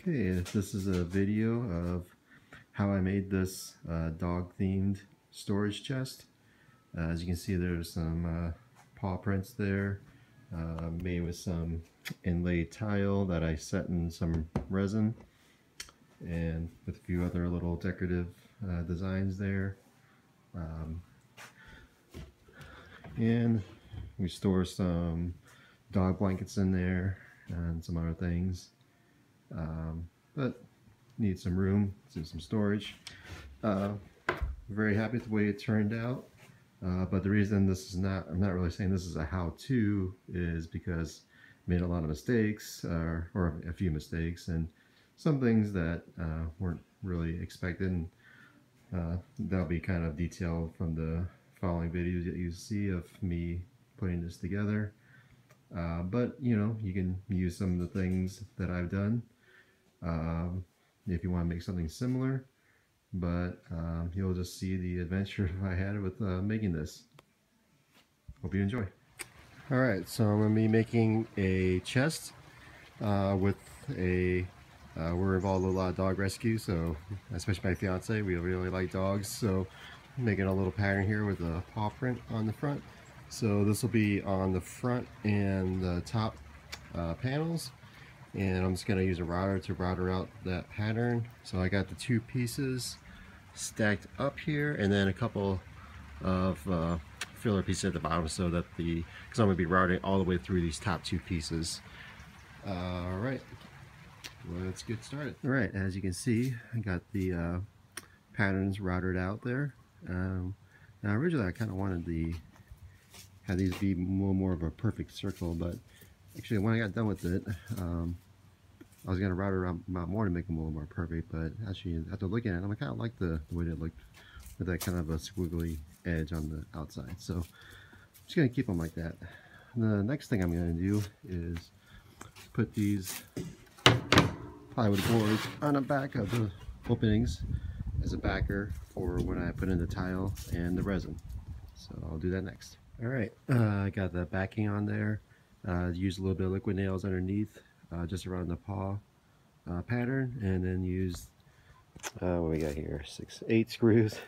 Okay, this is a video of how I made this dog-themed storage chest. As you can see, there's some paw prints there, made with some inlaid tile that I set in some resin, and with a few other little decorative designs there. And we store some dog blankets in there and some other things. But need some room, some storage. Very happy with the way it turned out. But the reason this is not, I'm not really saying this is a how-to, is because I made a lot of mistakes, or a few mistakes, and some things that weren't really expected. And that'll be kind of detailed from the following videos that you see of me putting this together. But you know, you can use some of the things that I've done if you want to make something similar, but you'll just see the adventure I had with making this. Hope you enjoy. Alright, so I'm going to be making a chest with a we're involved with a lot of dog rescue, so especially my fiance, we really like dogs, so I'm making a little pattern here with a paw print on the front. So this will be on the front and the top panels, and I'm just going to use a router to router out that pattern. So I got the two pieces stacked up here, and then a couple of filler pieces at the bottom, so that because I'm going to be routing all the way through these top two pieces. Alright, let's get started. Alright, as you can see, I got the patterns routed out there. Now originally I kind of wanted have these be more of a perfect circle, but actually when I got done with it, I was going to route it around more to make them a little more perfect, but actually after looking at it, I kind of like the way it looked with that kind of a squiggly edge on the outside. So I'm just going to keep them like that. The next thing I'm going to do is put these plywood boards on the back of the openings as a backer for when I put in the tile and the resin. So I'll do that next. Alright, I got the backing on there. Use a little bit of liquid nails underneath, just around the paw pattern, and then use what we got here, 8 screws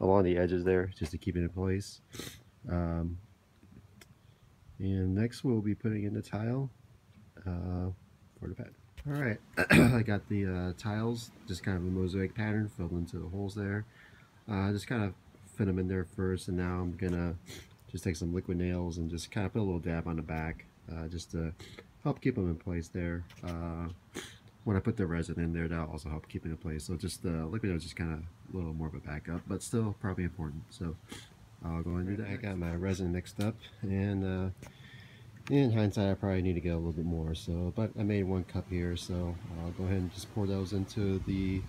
along the edges there just to keep it in place. And next we'll be putting in the tile for the pattern. Alright, I got the tiles, just kind of a mosaic pattern filled into the holes there. Just kind of fit them in there first, and now I'm gonna just take some liquid nails and just kind of put a little dab on the back, just to help keep them in place there. When I put the resin in there, that'll also help keep it in place. So just liquid nails, just kind of a little more of a backup, but still probably important. So I'll go and do that. I got my resin mixed up, and in hindsight I probably need to get a little bit more, so but I made 1 cup here, so I'll go ahead and just pour those into the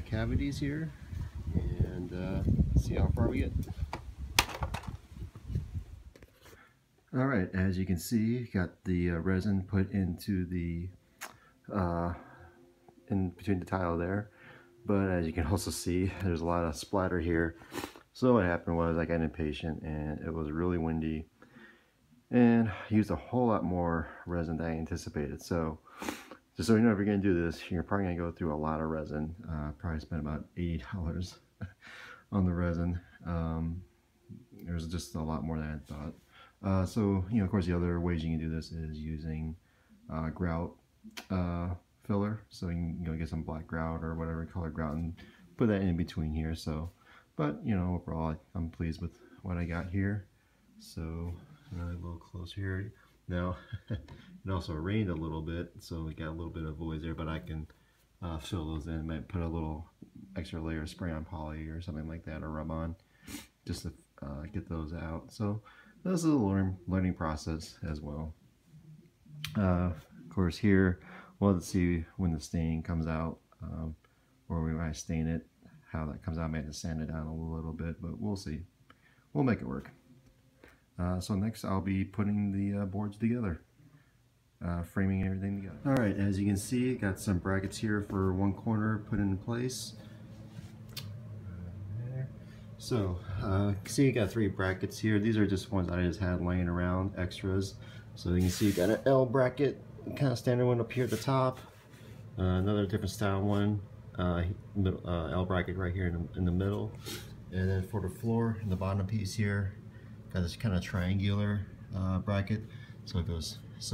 cavities here, and see how far we get. Alright, as you can see, got the resin put into the in between the tile there, but as you can also see, there's a lot of splatter here. So what happened was I got impatient, and it was really windy, and I used a whole lot more resin than I anticipated. So just so you know, if you're going to do this, you're probably going to go through a lot of resin. Probably spent about $80 on the resin. There's just a lot more than I thought. So, you know, of course, the other ways you can do this is using grout filler. So you can, you know, get some black grout or whatever color grout and put that in between here. So, but you know, overall, I'm pleased with what I got here. So a little closer here. Now, it also rained a little bit, so we got a little bit of voids there, but I can fill those in. Might put a little extra layer of spray on poly or something like that, or rub on, just to get those out. So this is a learning process as well. Of course, here we'll have to see when the stain comes out, or we might stain it, how that comes out. I might have to sand it down a little bit, but we'll see. We'll make it work. So next I'll be putting the boards together, framing everything together. Alright, as you can see, got some brackets here for one corner put in place. So, see, you got 3 brackets here. These are just ones I just had laying around, extras. So you can see you got an L bracket, kind of standard one up here at the top, Another different style one, L bracket right here in the middle. And then for the floor, in the bottom piece here, got this kind of triangular bracket. So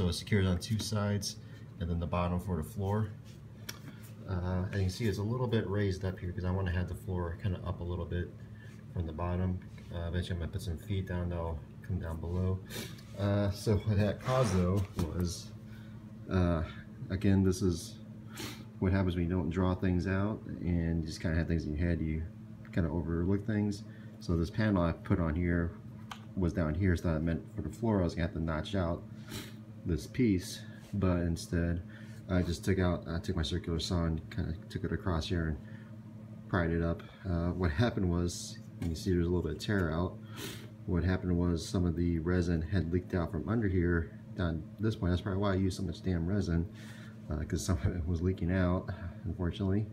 it secures on two sides, and then the bottom for the floor. And you can see it's a little bit raised up here because I want to have the floor kind of up a little bit from the bottom. Eventually I'm going to put some feet down, they'll come down below. So what that caused though was, again, this is what happens when you don't draw things out and you just kind of have things in your head, you kind of overlook things. So this panel I put on here was down here, so that meant for the floor I was going to have to notch out this piece, but instead I just took my circular saw and kind of took it across here and pried it up. What happened was, you can see there's a little bit of tear out. What happened was some of the resin had leaked out from under here down this point. That's probably why I used so much damn resin, because some of it was leaking out, unfortunately.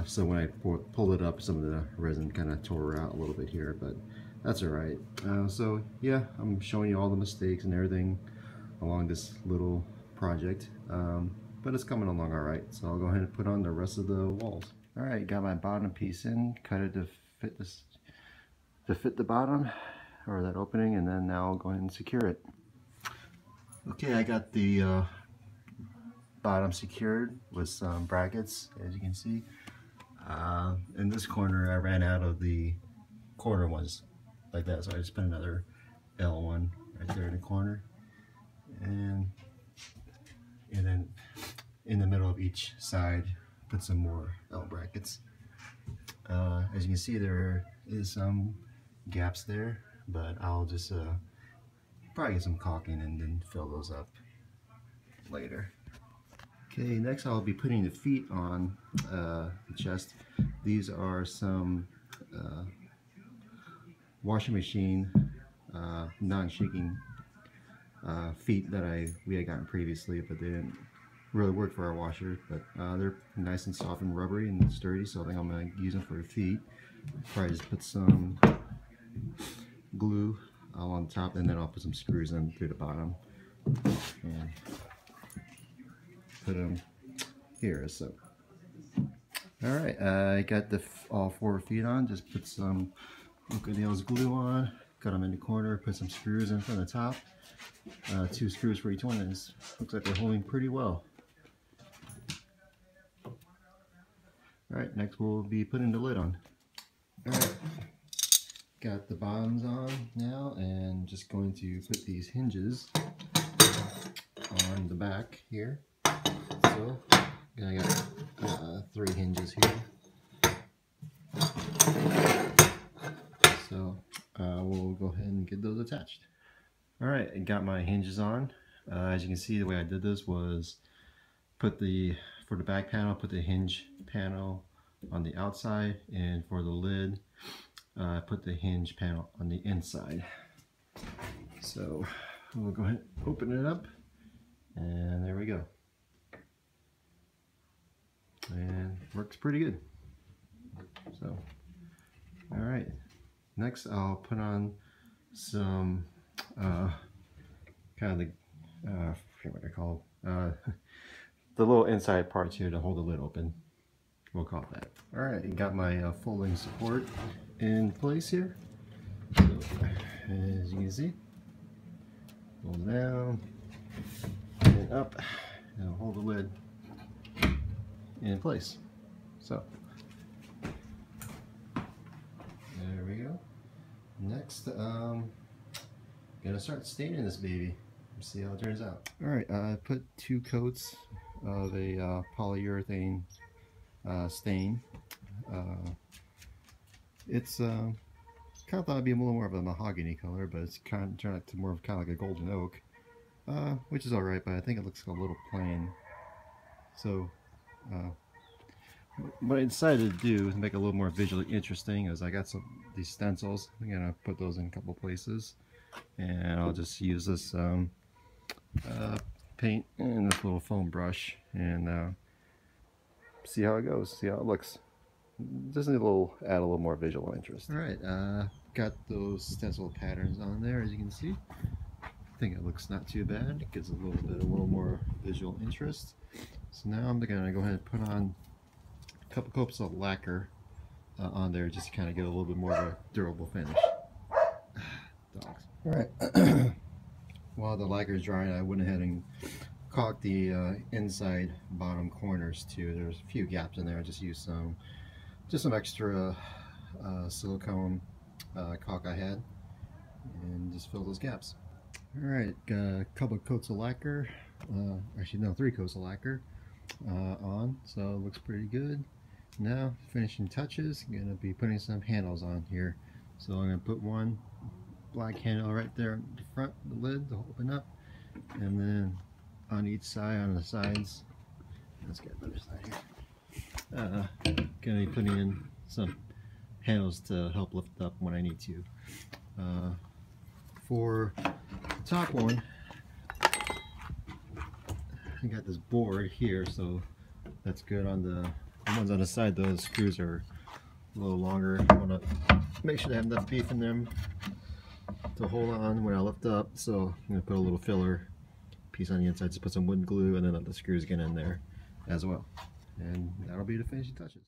So when I pulled it up, some of the resin kind of tore out a little bit here, but that's alright. So yeah, I'm showing you all the mistakes and everything along this little project, but it's coming along alright. So I'll go ahead and put on the rest of the walls. Alright, got my bottom piece in, cut it to fit this, to fit the bottom or that opening, and then now I'll go ahead and secure it. Okay, I got the bottom secured with some brackets, as you can see. In this corner I ran out of the corner ones like that, so I just put another L one right there in the corner, and then in the middle of each side put some more L brackets. As you can see, there is some gaps there, but I'll just probably get some caulking and then fill those up later. Okay, next I'll be putting the feet on the chest. These are some washing machine non-shaking feet that we had gotten previously, but they didn't really work for our washer. But they're nice and soft and rubbery and sturdy, so I think I'm going to use them for the feet. Probably just put some glue on top, and then I'll put some screws in through the bottom and put them here. So alright, I got all 4 feet on. Just put some Uncle Nails glue on, cut them in the corner, put some screws in from the top, 2 screws for each one, and it looks like they're holding pretty well. Alright, next we'll be putting the lid on. Alright, got the bottoms on now, and just going to put these hinges on the back here. So I got 3 hinges here. So we'll go ahead and get those attached. Alright, I got my hinges on. As you can see, the way I did this was for the back panel, put the hinge panel on the outside, and for the lid, put the hinge panel on the inside. So we'll go ahead and open it up, and there we go. And works pretty good. So alright, next I'll put on some kind of the I forget what they're called, the little inside parts here to hold the lid open. We'll call it that. Alright, got my folding support in place here. So as you can see, hold down and up, and I'll hold the lid in place. So there we go. Next, gonna start staining this baby. Let's see how it turns out. Alright, I put 2 coats of a polyurethane stain. It's kind of thought it'd be a little more of a mahogany color, but it's kind of turned out to more of kind of like a golden oak, which is alright, but I think it looks a little plain. So what I decided to do is make it a little more visually interesting. Is I got these stencils. I'm gonna put those in a couple places, and I'll just use this paint and this little foam brush and see how it goes, see how it looks. Just need add a little more visual interest. Alright, got those stencil patterns on there, as you can see. I think it looks not too bad. It gives a little more visual interest. So now I'm gonna go ahead and put on a couple coats of lacquer on there just to kind of get a little bit more of a durable finish. Dogs. All right. While the lacquer is drying, I went ahead and caulked the inside bottom corners too. There's a few gaps in there. I just used some extra silicone caulk I had, and just fill those gaps. All right, got a couple of coats of lacquer. Actually, no, 3 coats of lacquer on, so it looks pretty good. Now, finishing touches, I'm gonna be putting some handles on here. So I'm gonna put one black handle right there in the front of the lid to open up, and then on each side, on the sides, let's get a better side here. Gonna be putting in some handles to help lift up when I need to. For the top one, I got this board here, so that's good. On the ones on the side, those screws are a little longer. I want to make sure they have enough beef in them to hold on when I lift up. So I'm going to put a little filler piece on the inside, just put some wood glue, and then let the screws get in there as well. And that'll be the finishing touches.